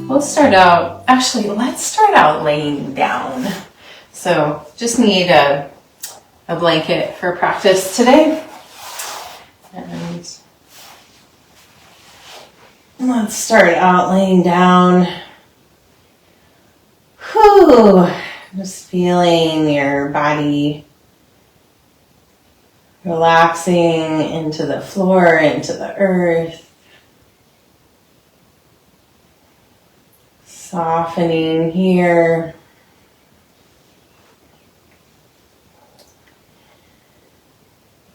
We'll start out, actually, let's start out laying down. So just need a blanket for practice today. And let's start out laying down. Whew. Just feeling your body relaxing into the floor, into the earth. Softening here.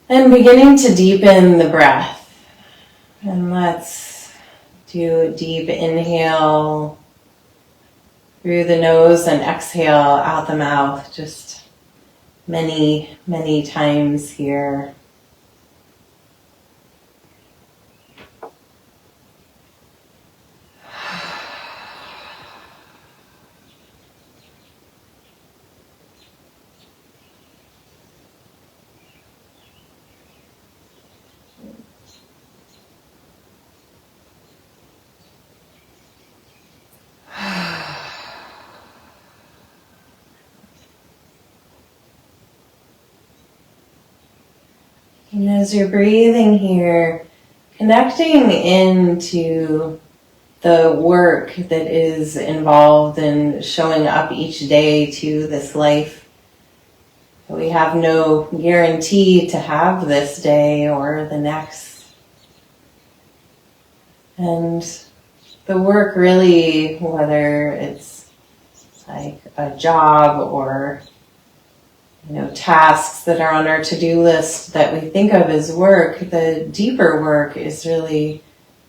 And beginning to deepen the breath. And let's do a deep inhale through the nose and exhale out the mouth. Just many, many times here. And as you're breathing here, connecting into the work that is involved in showing up each day to this life. We have no guarantee to have this day or the next. And the work really, whether it's like a job or tasks that are on our to-do list that we think of as work, the deeper work is really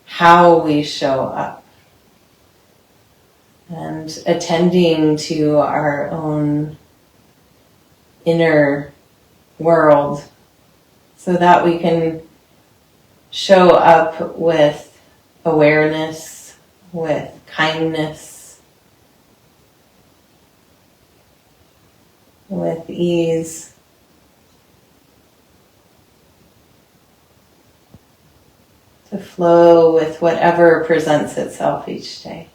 how we show up and attending to our own inner world so that we can show up with awareness, with kindness, with ease. To flow with whatever presents itself each day.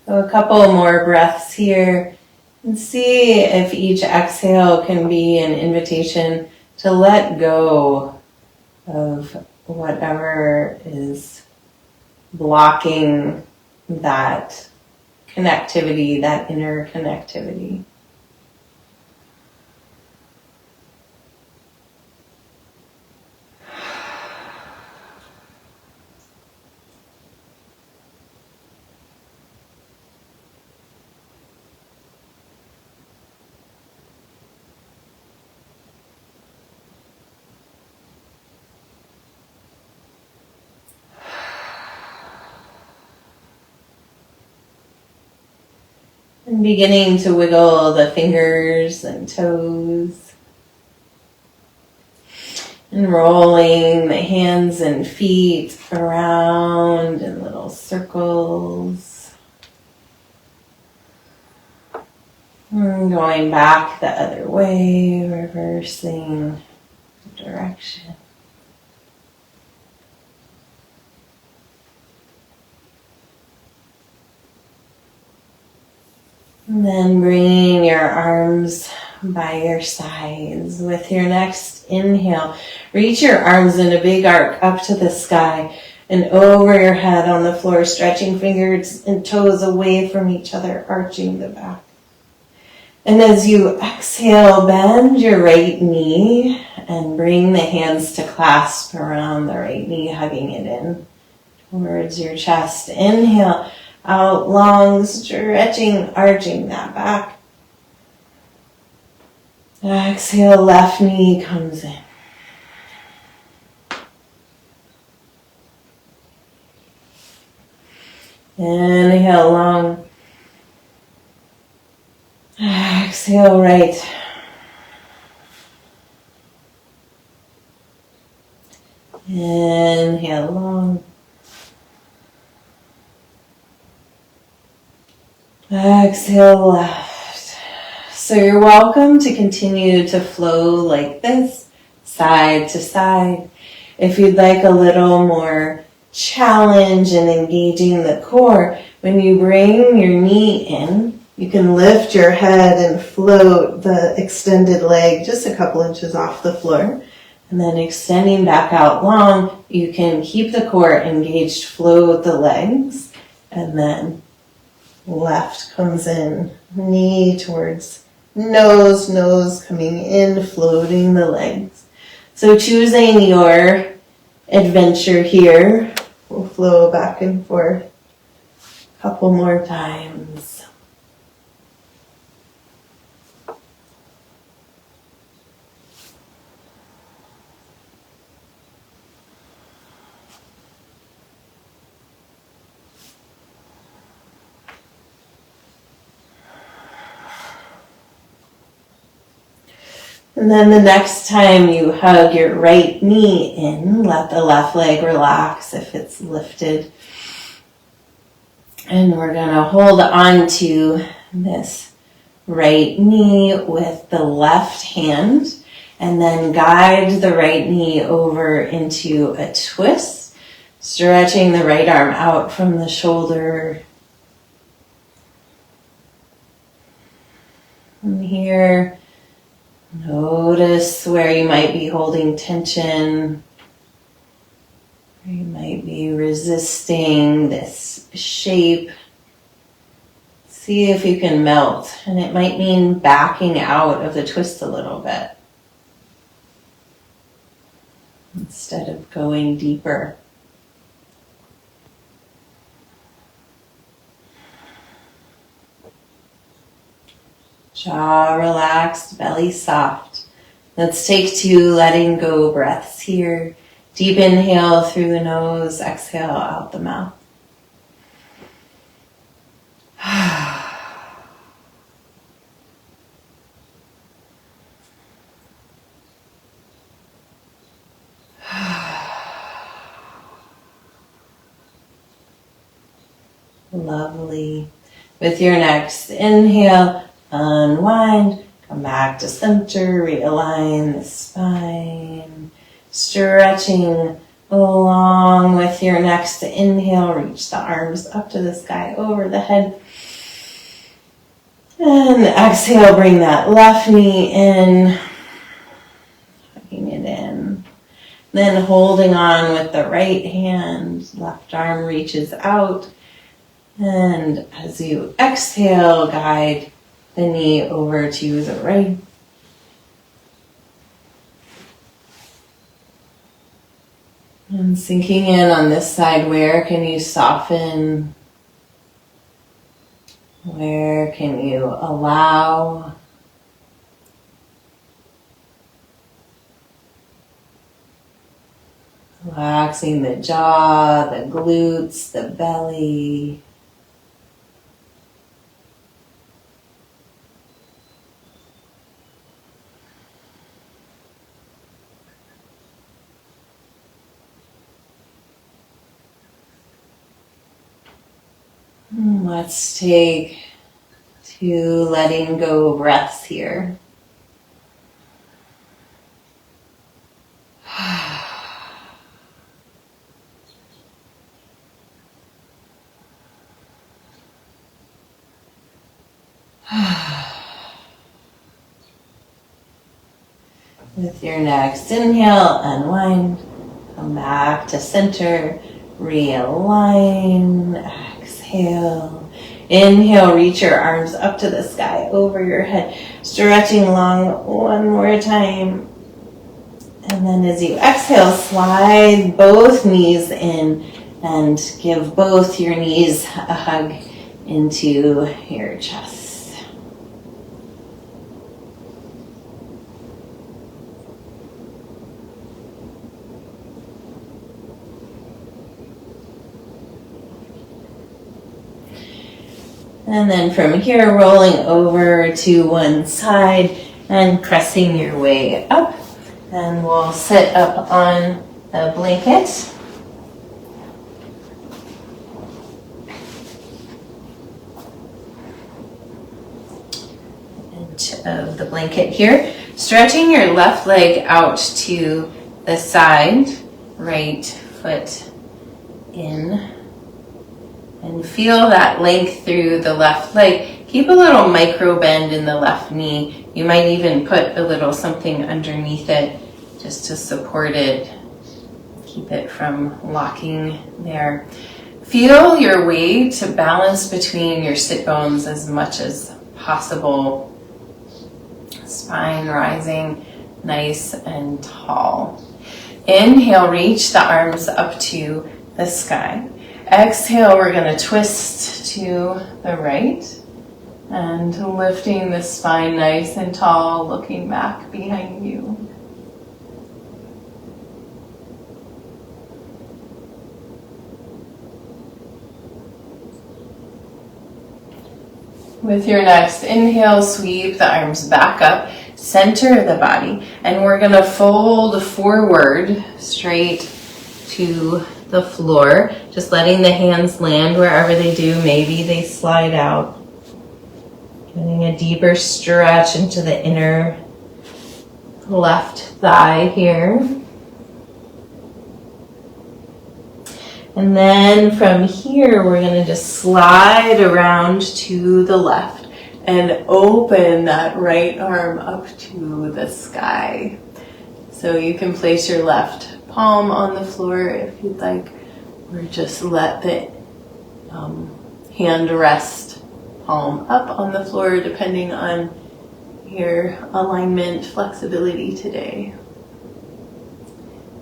So a couple more breaths here. And see if each exhale can be an invitation to let go of whatever is blocking that connectivity, that inner connectivity. And beginning to wiggle the fingers and toes. And rolling the hands and feet around in little circles. And going back the other way, reversing the direction. And then bringing your arms by your sides. With your next inhale, reach your arms in a big arc up to the sky and over your head on the floor, stretching fingers and toes away from each other, arching the back. And as you exhale, bend your right knee and bring the hands to clasp around the right knee, hugging it in towards your chest. Inhale. Out long, stretching, arching that back. Exhale, left knee comes in. Inhale, long. Exhale, right. Inhale, long. Exhale left. So you're welcome to continue to flow like this, side to side. If you'd like a little more challenge in engaging the core, when you bring your knee in, you can lift your head and float the extended leg just a couple inches off the floor. And then extending back out long, you can keep the core engaged, float the legs, and then left comes in, knee towards nose, nose coming in, floating the legs. So choosing your adventure here. We'll flow back and forth a couple more times. And then the next time you hug your right knee in, let the left leg relax if it's lifted. And we're going to hold on to this right knee with the left hand and then guide the right knee over into a twist, stretching the right arm out from the shoulder. And here, notice where you might be holding tension, where you might be resisting this shape. See if you can melt, and it might mean backing out of the twist a little bit instead of going deeper. Jaw relaxed, belly soft. Let's take 2 letting go breaths here. Deep inhale through the nose, exhale out the mouth. Lovely. With your next inhale, unwind, come back to center, realign the spine, stretching along with your next inhale, reach the arms up to the sky over the head. And exhale, bring that left knee in, tucking it in. Then holding on with the right hand, left arm reaches out. And as you exhale, guide the knee over to the right. And sinking in on this side, where can you soften? Where can you allow? Relaxing the jaw, the glutes, the belly. Let's take 2 letting go breaths here. With your next inhale, unwind, come back to center, realign, exhale. Inhale, reach your arms up to the sky over your head, stretching long one more time. And then as you exhale, slide both knees in and give both your knees a hug into your chest. And then from here, rolling over to one side and pressing your way up. And we'll sit up on the blanket. edge of the blanket here. Stretching your left leg out to the side, right foot in. And feel that length through the left leg. Keep a little micro bend in the left knee. You might even put a little something underneath it just to support it. Keep it from locking there. Feel your way to balance between your sit bones as much as possible. Spine rising nice and tall. Inhale, reach the arms up to the sky. Exhale, we're going to twist to the right and lifting the spine nice and tall, looking back behind you. With your next inhale, sweep the arms back up, center the body, and we're going to fold forward straight to the floor, just letting the hands land wherever they do. Maybe they slide out. Getting a deeper stretch into the inner left thigh here. And then from here, we're going to just slide around to the left and open that right arm up to the sky. So you can place your left palm on the floor if you'd like, or just let the hand rest palm up on the floor depending on your alignment flexibility today.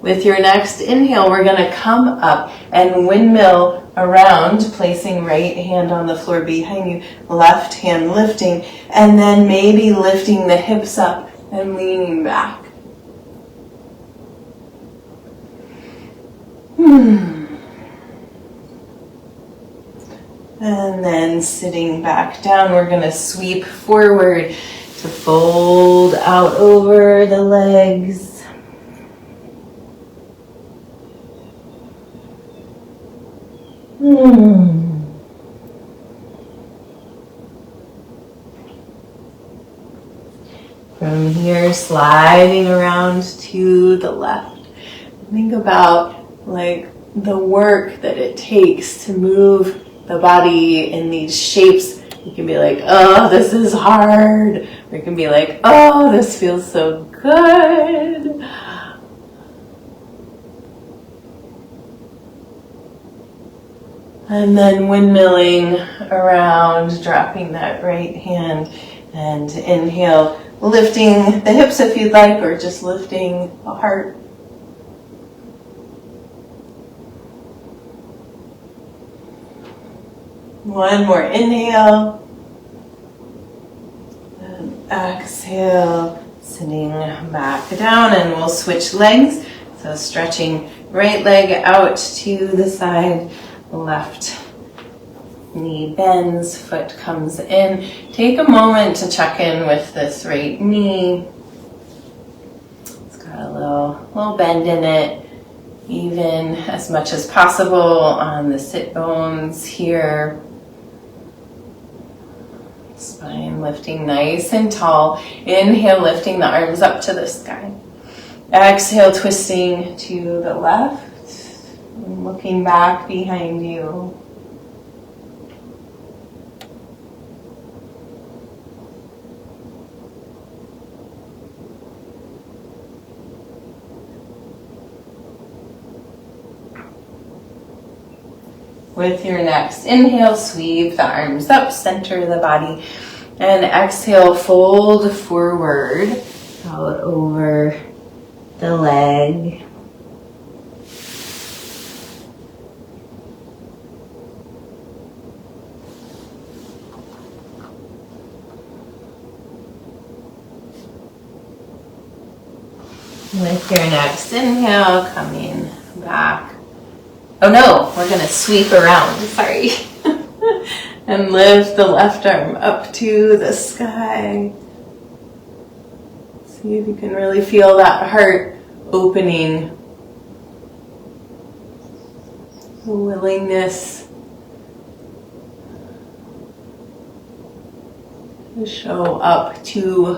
With your next inhale, we're going to come up and windmill around, placing right hand on the floor behind you, left hand lifting, and then maybe lifting the hips up and leaning back. And then sitting back down, we're going to sweep forward to fold out over the legs. From here, sliding around to the left. Think about like the work that it takes to move the body in these shapes. You can be like, oh, this is hard. Or you can be like, oh, this feels so good. And then windmilling around, dropping that right hand, and inhale, lifting the hips if you'd like, or just lifting the heart. One more inhale, and exhale, sitting back down, and we'll switch legs. So stretching right leg out to the side, left knee bends, foot comes in. Take a moment to check in with this right knee. It's got a little bend in it, even as much as possible on the sit bones here. Spine lifting nice and tall. Inhale, lifting the arms up to the sky. Exhale, twisting to the left. And looking back behind you. With your next inhale, sweep the arms up, center the body, and exhale, fold forward out over the leg. With your next inhale, coming back. Oh no, we're going to sweep around, sorry. And lift the left arm up to the sky. See if you can really feel that heart opening. The willingness to to show up to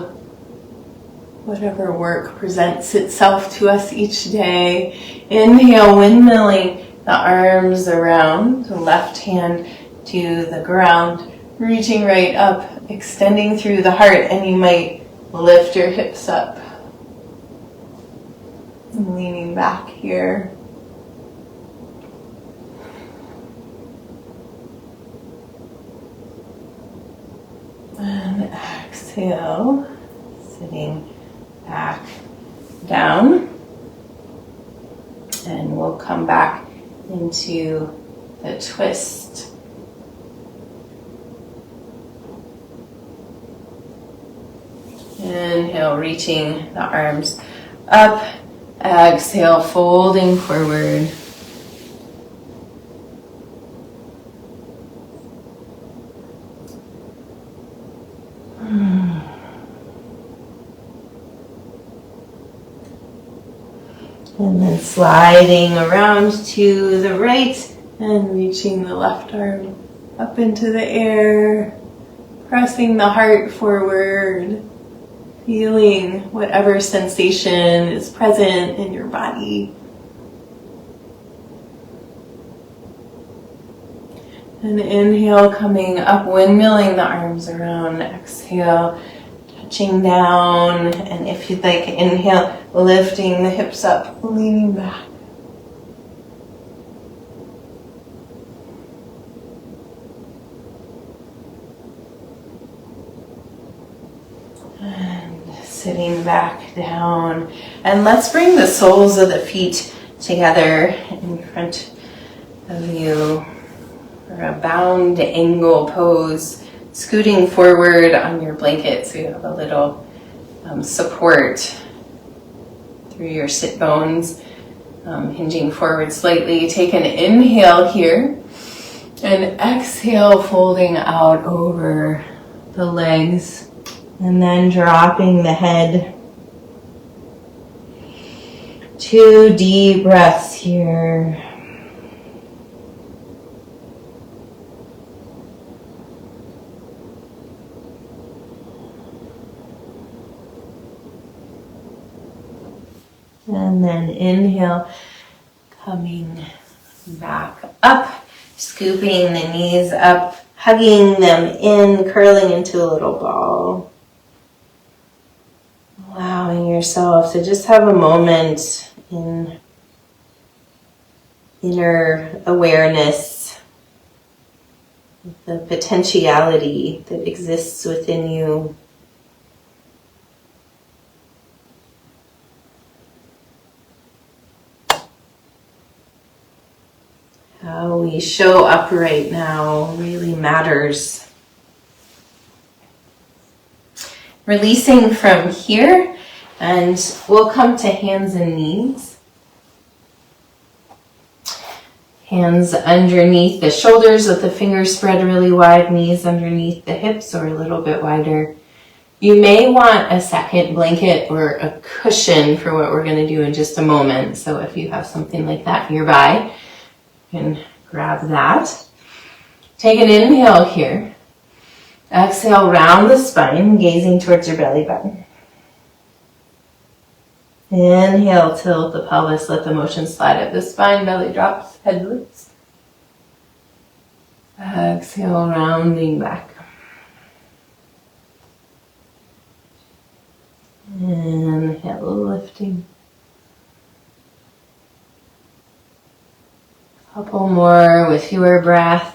whatever work presents itself to us each day. Inhale, windmilling the arms around, the left hand to the ground, reaching right up, extending through the heart, and you might lift your hips up. And leaning back here. And exhale, sitting back down. And we'll come back into the twist. Inhale, reaching the arms up. Exhale, folding forward. And then sliding around to the right and reaching the left arm up into the air, pressing the heart forward, feeling whatever sensation is present in your body. And inhale, coming up, windmilling the arms around. Exhale, touching down. And if you'd like, inhale, lifting the hips up, leaning back. And sitting back down. And let's bring the soles of the feet together in front of you for a bound angle pose, scooting forward on your blanket so you have a little support through your sit bones, hinging forward slightly. Take an inhale here and exhale, folding out over the legs and then dropping the head. 2 deep breaths here. And then inhale, coming back up, scooping the knees up, hugging them in, curling into a little ball. Allowing yourself to just have a moment in inner awareness of the potentiality that exists within you. How we show up right now really matters. Releasing from here, and we'll come to hands and knees. Hands underneath the shoulders with the fingers spread really wide, knees underneath the hips or a little bit wider. You may want a second blanket or a cushion for what we're going to do in just a moment. So if you have something like that nearby, you can grab that. Take an inhale here. Exhale, round the spine, gazing towards your belly button. Inhale, tilt the pelvis, let the motion slide up the spine, belly drops, head lifts. Exhale, rounding back. Inhale, lifting. Couple more with your breath.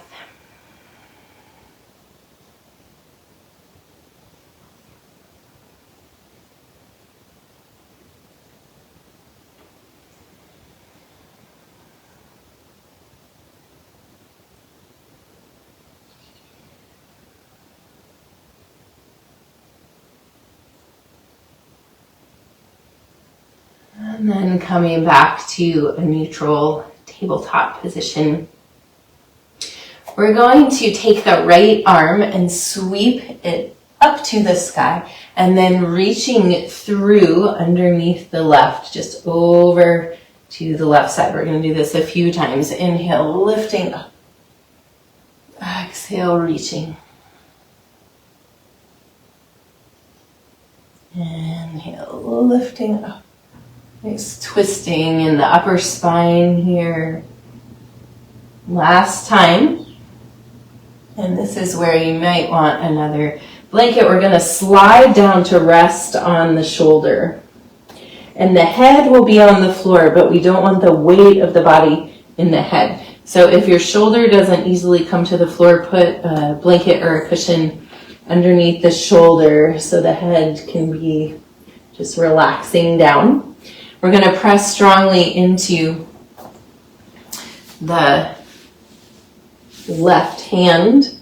And then coming back to a neutral tabletop position. We're going to take the right arm and sweep it up to the sky and then reaching through underneath the left, just over to the left side. We're going to do this a few times. Inhale, lifting up. Exhale, reaching. Inhale, lifting up. Nice twisting in the upper spine here. Last time. And this is where you might want another blanket. We're going to slide down to rest on the shoulder. And the head will be on the floor, but we don't want the weight of the body in the head. So if your shoulder doesn't easily come to the floor, put a blanket or a cushion underneath the shoulder so the head can be just relaxing down. We're going to press strongly into the left hand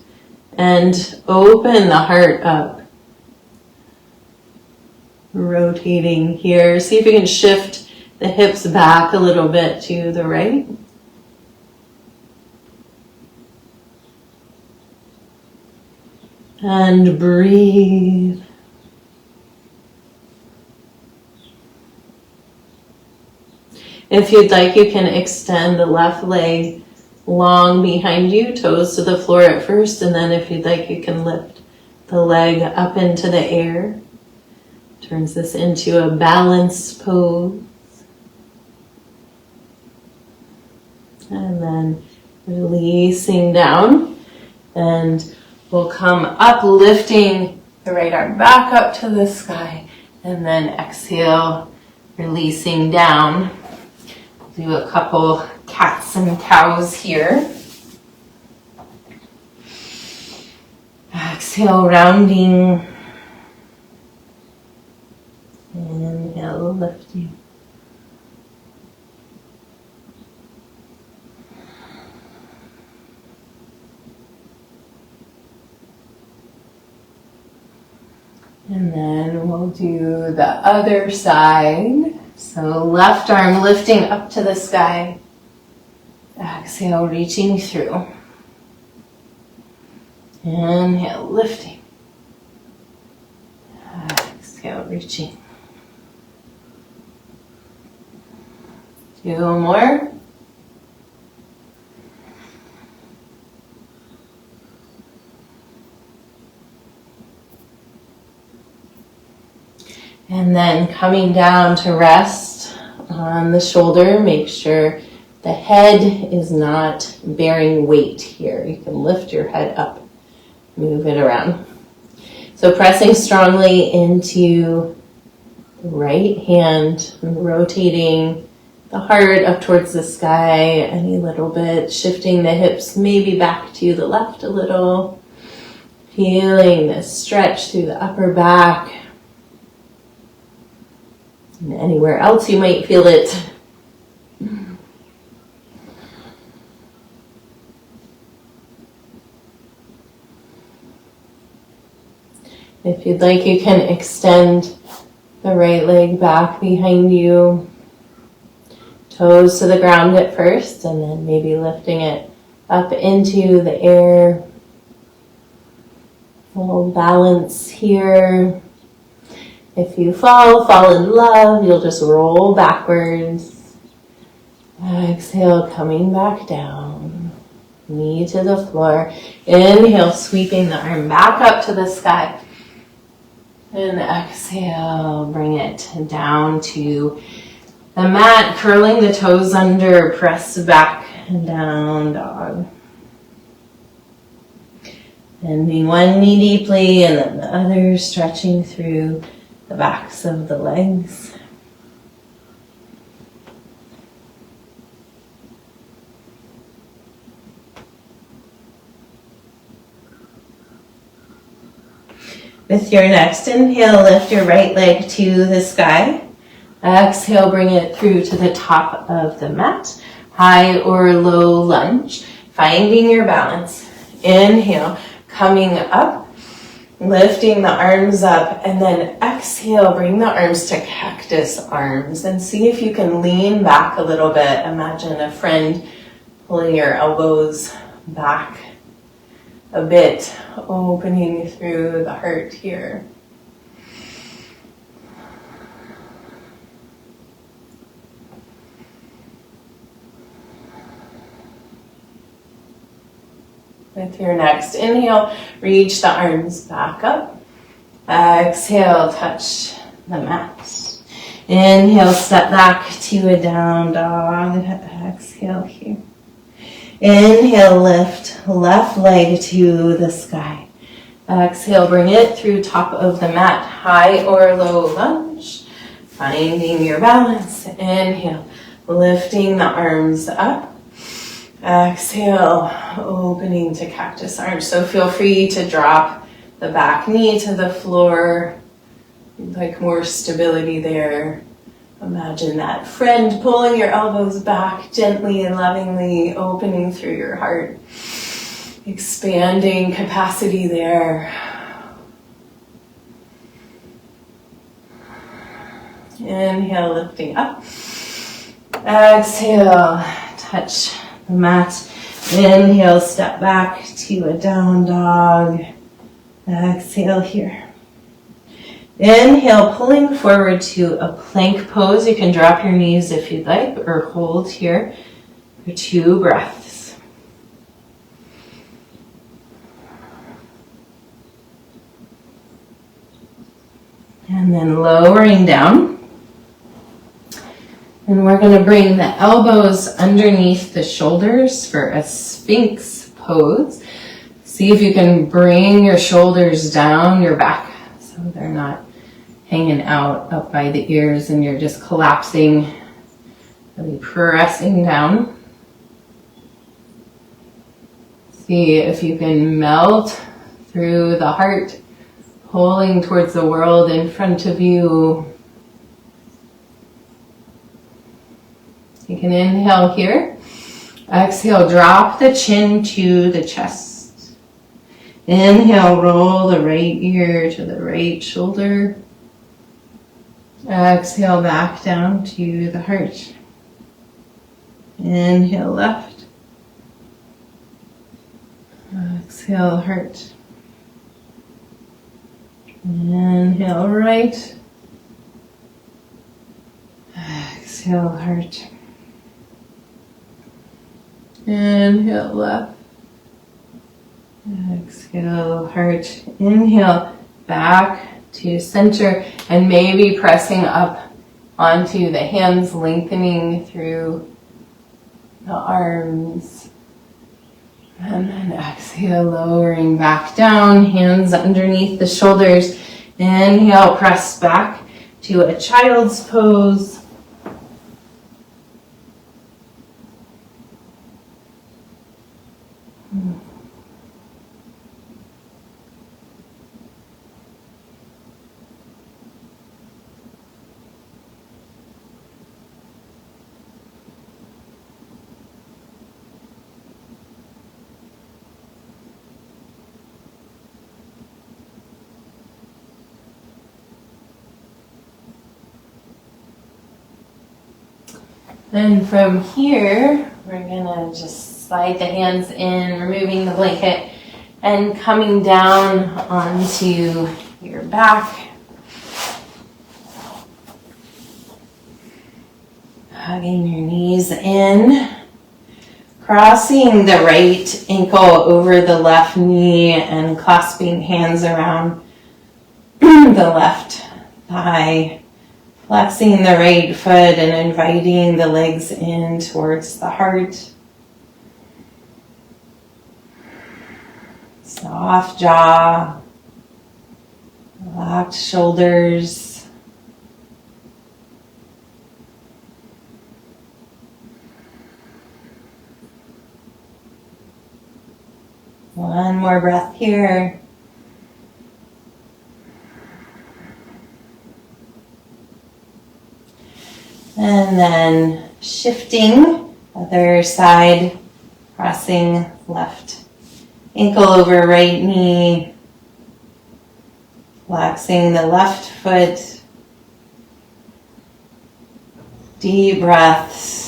and open the heart up. Rotating here. See if you can shift the hips back a little bit to the right. And breathe. If you'd like, you can extend the left leg long behind you, toes to the floor at first, and then if you'd like, you can lift the leg up into the air. Turns this into a balanced pose. And then releasing down. And we'll come up, lifting the right arm back up to the sky. And then exhale, releasing down. Do a couple cats and cows here. Exhale, rounding. Inhale, lifting. And then we'll do the other side. So left arm lifting up to the sky. Exhale, reaching through. Inhale, lifting. Exhale, reaching. Two more. And then coming down to rest on the shoulder, make sure the head is not bearing weight here. You can lift your head up, move it around. So pressing strongly into the right hand, rotating the heart up towards the sky any little bit, shifting the hips maybe back to the left a little, feeling the stretch through the upper back. And anywhere else you might feel it. If you'd like, you can extend the right leg back behind you. Toes to the ground at first, and then maybe lifting it up into the air. Full balance here. If you fall in love, you'll just roll backwards. Exhale, coming back down. Knee to the floor. Inhale, sweeping the arm back up to the sky. And exhale, bring it down to the mat, curling the toes under, press back and down dog. Bending one knee deeply and then the other, stretching through the backs of the legs. With your next inhale, lift your right leg to the sky. Exhale, bring it through to the top of the mat. High or low lunge, finding your balance. Inhale, coming up. Lifting the arms up, and then exhale, bring the arms to cactus arms and see if you can lean back a little bit. Imagine a friend pulling your elbows back a bit, opening through the heart here. With your next inhale, reach the arms back up. Exhale, touch the mat. Inhale, step back to a down dog. Exhale here. Inhale, lift left leg to the sky. Exhale, bring it through top of the mat, high or low lunge. Finding your balance. Inhale, lifting the arms up. Exhale, opening to cactus arms. So feel free to drop the back knee to the floor. You'd like more stability there. Imagine that friend pulling your elbows back gently and lovingly, opening through your heart. Expanding capacity there. Inhale, lifting up. Exhale, touch the mat. Inhale, step back to a down dog. Exhale here. Inhale, pulling forward to a plank pose. You can drop your knees if you'd like, or hold here for 2 breaths. And then lowering down. And we're going to bring the elbows underneath the shoulders for a Sphinx pose. See if you can bring your shoulders down your back so they're not hanging out up by the ears and you're just collapsing, really pressing down. See if you can melt through the heart, pulling towards the world in front of you. You can inhale here. Exhale, drop the chin to the chest. Inhale, roll the right ear to the right shoulder. Exhale, back down to the heart. Inhale, left. Exhale, heart. Inhale, right. Exhale, heart. Inhale, left. Exhale, heart. Inhale, back to center, and maybe pressing up onto the hands, lengthening through the arms. And then exhale, lowering back down, hands underneath the shoulders. Inhale, press back to a child's pose. And from here, we're gonna just slide the hands in, removing the blanket, and coming down onto your back. Hugging your knees in, crossing the right ankle over the left knee and clasping hands around the left thigh. Flexing the right foot and inviting the legs in towards the heart. Soft jaw, relaxed shoulders. One more breath here. And then shifting, other side, crossing left ankle over right knee, relaxing the left foot, deep breaths.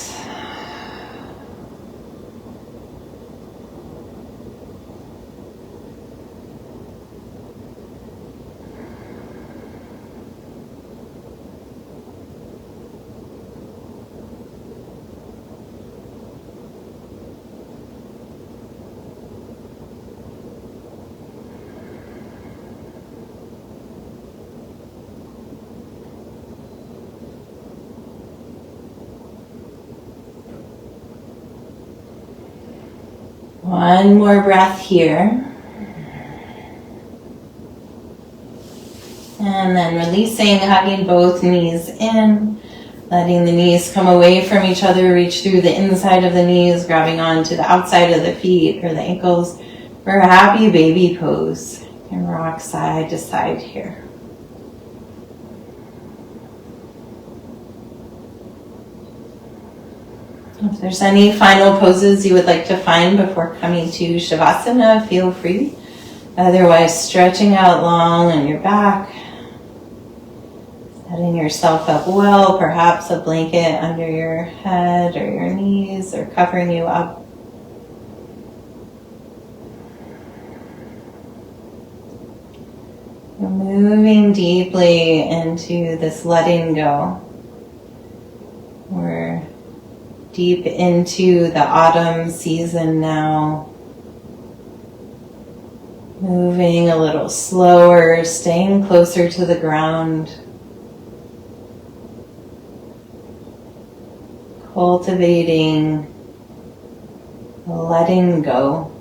One more breath here. And then releasing, hugging both knees in, letting the knees come away from each other, reach through the inside of the knees, grabbing onto the outside of the feet or the ankles for a happy baby pose. And rock side to side here. If there's any final poses you would like to find before coming to Shavasana, feel free. Otherwise, stretching out long on your back, setting yourself up well, perhaps a blanket under your head or your knees or covering you up. You're moving deeply into this letting go. We're deep into the autumn season now. Moving a little slower, staying closer to the ground. Cultivating, letting go.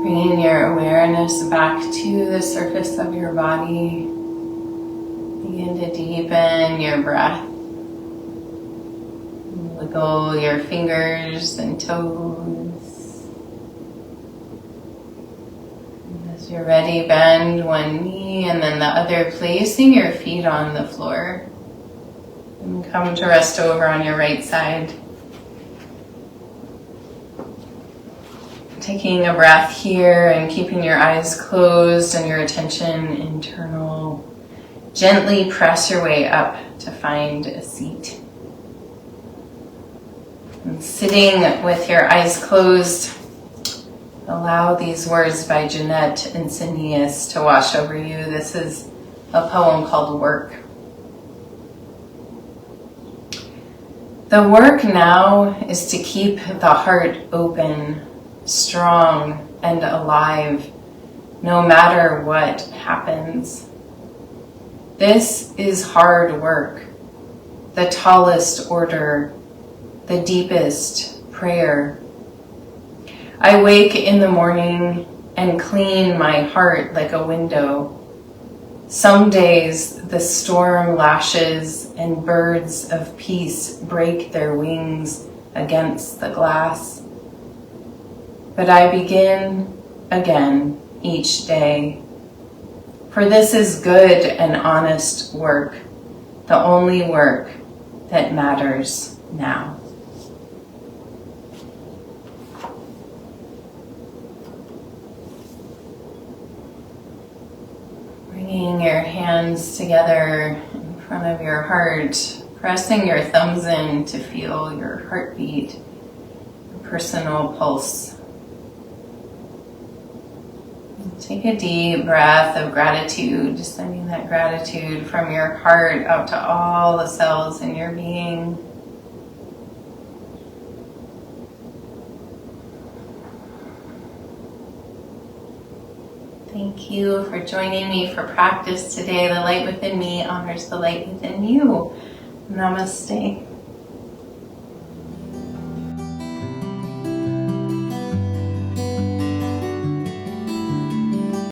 Bringing your awareness back to the surface of your body. Begin to deepen your breath. Wiggle your fingers and toes. As you're ready, bend one knee and then the other, placing your feet on the floor. And come to rest over on your right side. Taking a breath here and keeping your eyes closed and your attention internal. Gently press your way up to find a seat. And sitting with your eyes closed, allow these words by Jeanette and Encinius to wash over you. This is a poem called Work. The work now is to keep the heart open, strong and alive, no matter what happens. This is hard work, the tallest order, the deepest prayer. I wake in the morning and clean my heart like a window. Some days the storm lashes and birds of peace break their wings against the glass. But I begin again each day. For this is good and honest work, the only work that matters now. Bringing your hands together in front of your heart, pressing your thumbs in to feel your heartbeat, your personal pulse. Take a deep breath of gratitude, sending that gratitude from your heart out to all the cells in your being. Thank you for joining me for practice today. The light within me honors the light within you. Namaste.